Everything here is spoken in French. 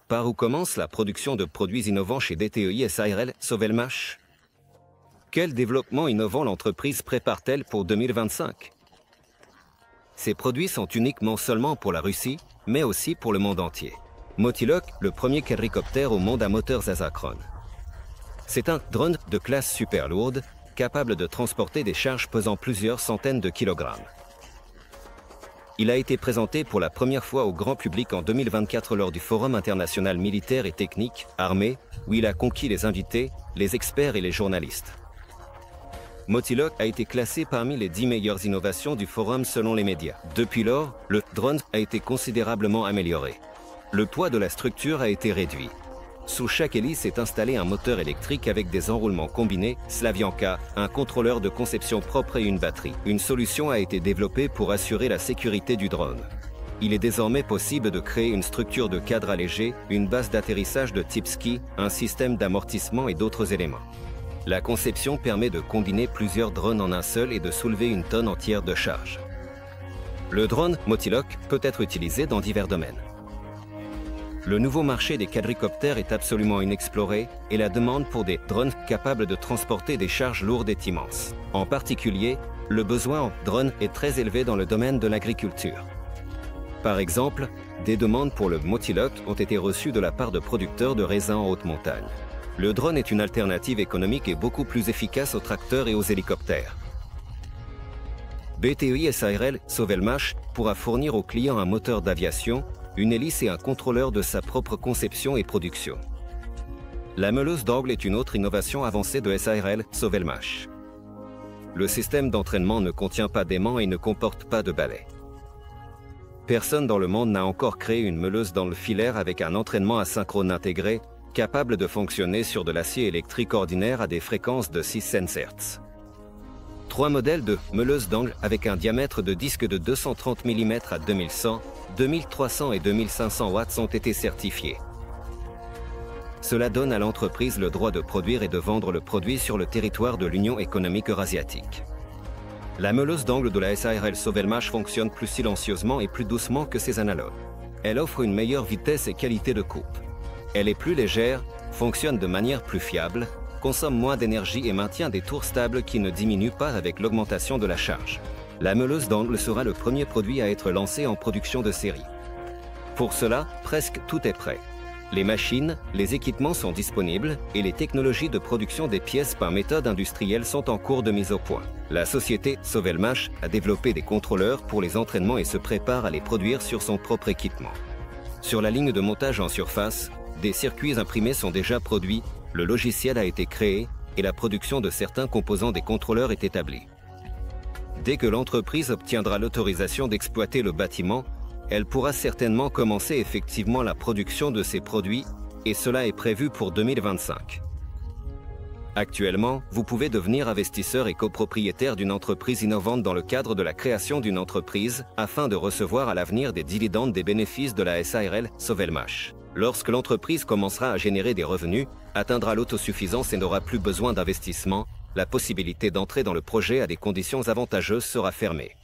Par où commence la production de produits innovants chez DTEI SARL Sovelmash? Quel développement innovant l'entreprise prépare-t-elle pour 2025? Ces produits sont uniquement seulement pour la Russie, mais aussi pour le monde entier. Motilok, le premier quadricoptère au monde à moteur asynchrone. C'est un drone de classe super lourde, capable de transporter des charges pesant plusieurs centaines de kilogrammes. Il a été présenté pour la première fois au grand public en 2024 lors du Forum international militaire et technique, armé, où il a conquis les invités, les experts et les journalistes. Motilok a été classé parmi les 10 meilleures innovations du forum selon les médias. Depuis lors, le drone a été considérablement amélioré. Le poids de la structure a été réduit. Sous chaque hélice est installé un moteur électrique avec des enroulements combinés, Slavyanka, un contrôleur de conception propre et une batterie. Une solution a été développée pour assurer la sécurité du drone. Il est désormais possible de créer une structure de cadre allégé, une base d'atterrissage de type ski, un système d'amortissement et d'autres éléments. La conception permet de combiner plusieurs drones en un seul et de soulever une tonne entière de charge. Le drone Motilok peut être utilisé dans divers domaines. Le nouveau marché des quadricoptères est absolument inexploré et la demande pour des drones capables de transporter des charges lourdes est immense. En particulier, le besoin en drones est très élevé dans le domaine de l'agriculture. Par exemple, des demandes pour le Motilok ont été reçues de la part de producteurs de raisins en haute montagne. Le drone est une alternative économique et beaucoup plus efficace aux tracteurs et aux hélicoptères. DTEI SARL Sovelmash pourra fournir aux clients un moteur d'aviation, une hélice et un contrôleur de sa propre conception et production. La meuleuse d'angle est une autre innovation avancée de SARL Sovelmash. Le système d'entraînement ne contient pas d'aimant et ne comporte pas de balai. Personne dans le monde n'a encore créé une meuleuse d'angle filaire avec un entraînement asynchrone intégré, capable de fonctionner sur de l'acier électrique ordinaire à des fréquences de 600 Hz. 3 modèles de meuleuse d'angle avec un diamètre de disque de 230 mm à 2100, 2300 et 2500 watts ont été certifiés. Cela donne à l'entreprise le droit de produire et de vendre le produit sur le territoire de l'Union économique eurasiatique. La meuleuse d'angle de la SARL Sovelmash fonctionne plus silencieusement et plus doucement que ses analogues. Elle offre une meilleure vitesse et qualité de coupe. Elle est plus légère, fonctionne de manière plus fiable, consomme moins d'énergie et maintient des tours stables qui ne diminuent pas avec l'augmentation de la charge. La meuleuse d'angle sera le premier produit à être lancé en production de série. Pour cela, presque tout est prêt. Les machines, les équipements sont disponibles et les technologies de production des pièces par méthode industrielle sont en cours de mise au point. La société Sovelmash a développé des contrôleurs pour les entraînements et se prépare à les produire sur son propre équipement. Sur la ligne de montage en surface, des circuits imprimés sont déjà produits, le logiciel a été créé et la production de certains composants des contrôleurs est établie. Dès que l'entreprise obtiendra l'autorisation d'exploiter le bâtiment, elle pourra certainement commencer effectivement la production de ces produits et cela est prévu pour 2025. Actuellement, vous pouvez devenir investisseur et copropriétaire d'une entreprise innovante dans le cadre de la création d'une entreprise afin de recevoir à l'avenir des dividendes des bénéfices de la SARL Sovelmash. Lorsque l'entreprise commencera à générer des revenus, atteindra l'autosuffisance et n'aura plus besoin d'investissement, la possibilité d'entrer dans le projet à des conditions avantageuses sera fermée.